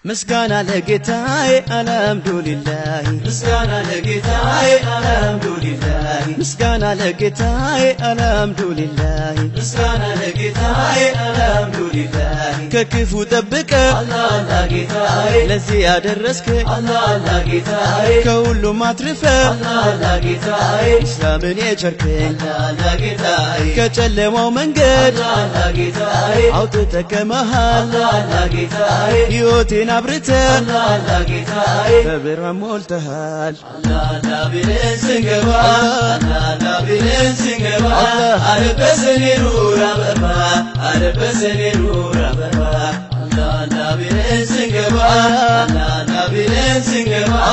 مسكانا لقيتاي الحمد لله مسكانا لقيتاي الحمد لله مسكانا لقيتاي الحمد لله مسكانا لقيتاي الحمد لله ككفو طبقك الله لقيتاي لزي أدرسك الله لقيتاي كله ما ترفع الله لقيتاي إسلامن يجرك الله لقيتاي كجلمو منقد الله لقيتاي عوتتك مها الله لقيتاي يوتين أبرتك الله لقيتاي فبرهم ملتهال الله نبيل سنجبا الله نبيل سنجبا ألبسني نورا بابا ألبسني نورا بابا الله نبيل سنجبا الله نبيل سنجبا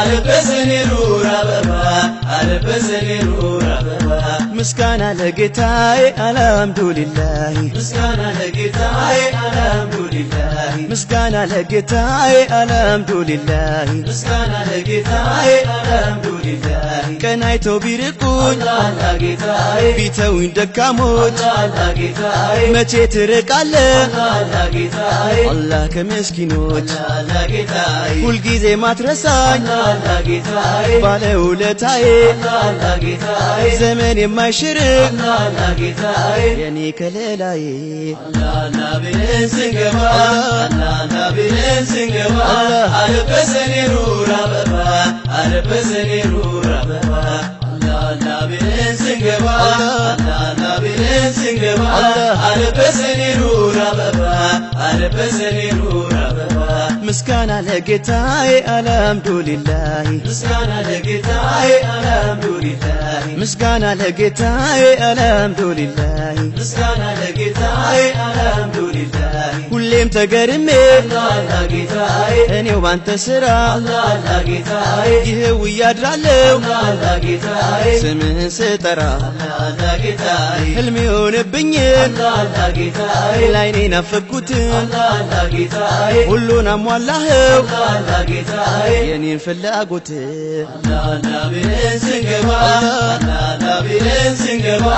ألبسني نورا بابا ألبسني نورا بابا مسكانا لقيتاي الحمد لله مسكانا لقيتاي الحمد لله مسكانا لقيتاي الحمد لله مسكانا لقيتاي الحمد لله كنايتو بيرقون الله لقيتاي بيتوين دكاموت الله لقيتاي متى ترقاله الله لقيتاي الله كمسكينوت الله لقيتاي كل جيزي ما ترساኝ الله لقيتاي ባለውለታዬ الله لقيتاي ዘመን የማይሽርቅ الله لقيتاي የኔ ከለላዬ الله نبيل سنجبا الله نبيل سنجبا ألبسني نورا بابا ألبسني نورا بابا الله نبيل سنجبا الله نبيل سنجبا ألبسني نورا بابا ألبسني نورا بابا مسكانا لقيتاي الحمد لله مسكانا لقيتاي الحمد لله مسكانا لقيتاي الحمد لله مسكانا لقيتاي الحمد لله ሁሌም ተገርሜ الله لقيتاي እኔው ባንተ ስራ الله لقيتاي ይሄው እያድራለሁ الله لقيتاي ስምህን ስጠራ الله لقيتاي ህልም የሆነብኝ الله لقيتاي ላይኔ ናፈኩት الله لقيتاي ሁሉን አሟላኸው الله لقيتاي የኔን ፍላጎት الله نبيل سنجبا الله نبيل سنجبا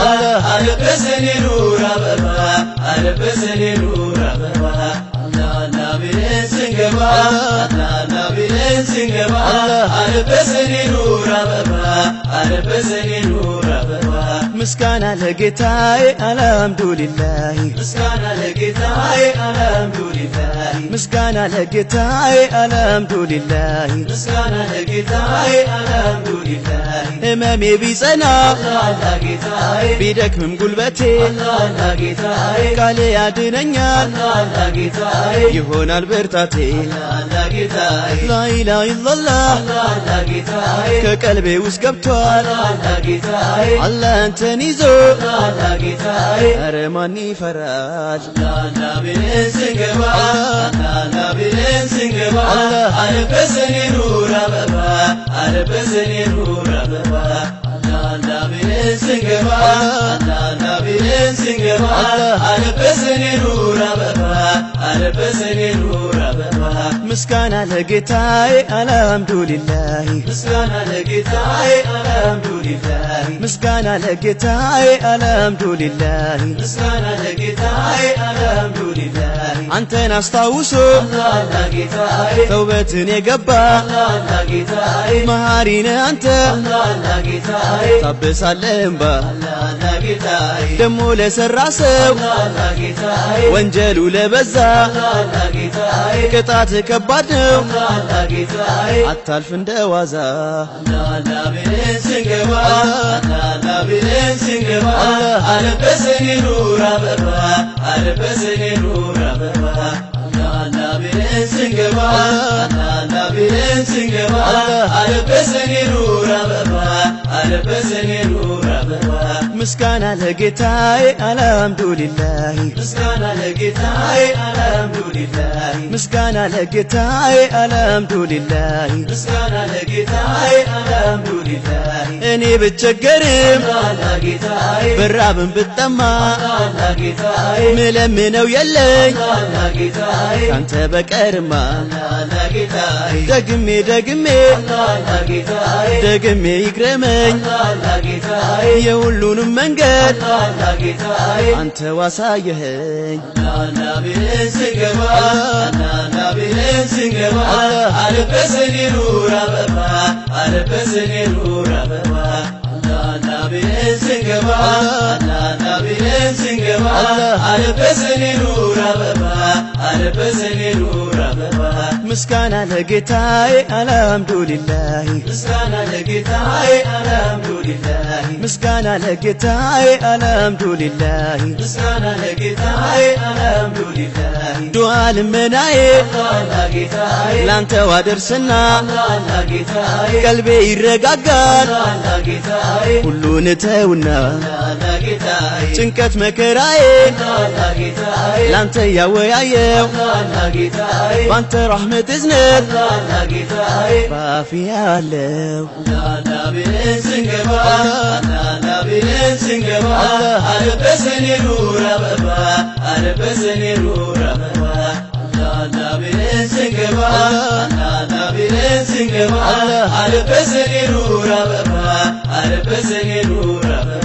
ألبسني نورا بابا ألبسني نورا بابا الله نبيل سنجبا الله نبيل سنجبا ألبسني نورا بابا ألبسني نورا بابا مسكانا لقيتاي الحمد لله مسكانا لقيتاي الحمد لله مسكانا لقيتاي الحمد لله مسكانا لقيتاي الحمد لله همامي بيصنا الله لقيتاي بيدكمم ጉልበቴ الله لقيتاي ቃል ያድነኛል الله لقيتاي ይሆናል ብርታቴ الله لقيتاي لا اله الا الله الله لقيتاي ከቀልቤ ውስጥ ገብቷል الله لقيتاي አላህ አንተን ይዞ الله لقيتاي ኧረ ማን ይፈራል الله نبيل سنجبا الله نبيل سنجبا ألبسني نورا بابا ألبسني نورا بابا الله نبيل سنجبا الله نبيل سنجبا ألبسني نورا بابا ألبسني نورا بابا مسكانا لقيتاي الحمد لله مسكانا لقيتاي الحمد لله مسكانا لقيتاي الحمد لله مسكانا لقيتاي الحمد لله አንተን አስታውሶ الله لقيتاي ተውበትን የገባ الله لقيتاي መሐሪ ነህ አንተ الله لقيتاي ታበሳለህ እምባ الله لقيتاي ደሞ ለሰራ ሰው الله لقيتاي ወንጀሉ ለበዛ الله لقيتاي ቅጣት ከባድ ነው الله لقيتاي አታልፍ እንደዋዛ الله نبيل سنجبا الله نبيل سنجبا ألبسني نورا بابا ألبسني نورا بابا الله نبيل سنجبا الله نبيل سنجبا ألبسني نورا بابا ألبسني نورا بابا مسكانا لقيتاي الحمد لله مسكانا لقيتاي الحمد لله مسكانا لقيتاي الحمد لله مسكانا لقيتاي الحمد لله እኔ ብቸገርም الله لقيتاي ብራብም ብጠማ الله لقيتاي ምለምነው የለኝ الله لقيتاي ካንተ በቀርማ الله لقيتاي ደግሜ ደግሜ الله لقيتاي ደግሜ ይግረመኝ الله لقيتاي የሁሉንም መንገድ አላህ ጌታዬ አንተ ዋሳየኸኝ ናቢን ስንገባ ናቢን ስንገባ አለበሰን ኑር አበባ አለበሰን ኑር አበባ ናቢን ስንገባ ናቢን ስንገባ አለበሰን ኑር አበባ አለበሰን ኑር አበባ ምስጋና ለጌታዬ አልሐምዱሊላህ ምስጋና ለጌታዬ አልሐምዱሊላህ ምስጋና ለጌታዬ አልሐምዱሊላህ ምስጋና ለጌታዬ አልሐምዱሊላህ ዱዓ ልመናዬ አላህ ጌታዬ ላንተው አደርስና አላህ ጌታዬ ቀልቤ ይረጋጋል አላህ ጌታዬ ሁሉን ተውና አላህ ጌታዬ ጭንቀት መከራዬ አላህ ጌታዬ ላንተ ያወያየው አላህ ጌታዬ ባንተ ረሕመት እዝነት አላህ ጌታዬ ባፊያ አለው ናቢን ስንገባ ናቢን ስንገባ አለበሰን ኑር አበባ አለበሰን ኑር አበባ ናቢን ስንገባ ናቢን ስንገባ አለበሰን ኑር አበባ አለበሰን ኑር አበባ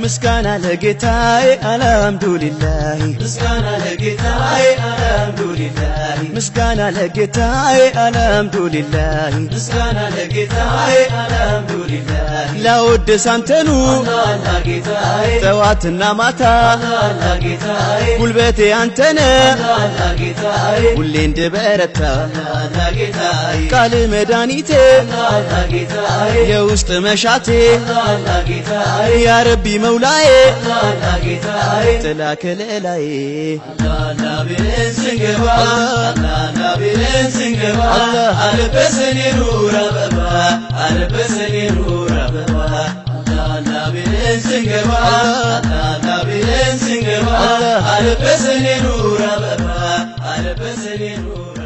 ምስጋና ለጌታዬ አልሐምዱሊላህ ምስጋና ለጌታዬ አልሐምዱሊላህ ምስጋና ለጌታዬ አልሐምዱሊላህ ምስጋና ለጌታዬ አልሐምዱሊላህ ላወድስ አንተኑ አላህ ጌታዬ ጠዋትና ማታ አላህ ጌታዬ ጉልበቴ አንተነ አላህ ጌታዬ ሁሌ እንድበረታ አላህ ጌታዬ ቃል መድኃኒቴ አላህ ጌታዬ የውስጥ መሻቴ አላህ ጌታዬ ያ ረቢ መውላዬ አላህ ጌታዬ ጥላ ከለላዬ ናቢን ስንገባ ናቢን ስንገባ አለበሰን ኑር አበባ አለበሰን ኑር አበባ ናቢን ስንገባ ናቢን ስንገባ አለበሰን ኑር አበባ አለበሰን ኑር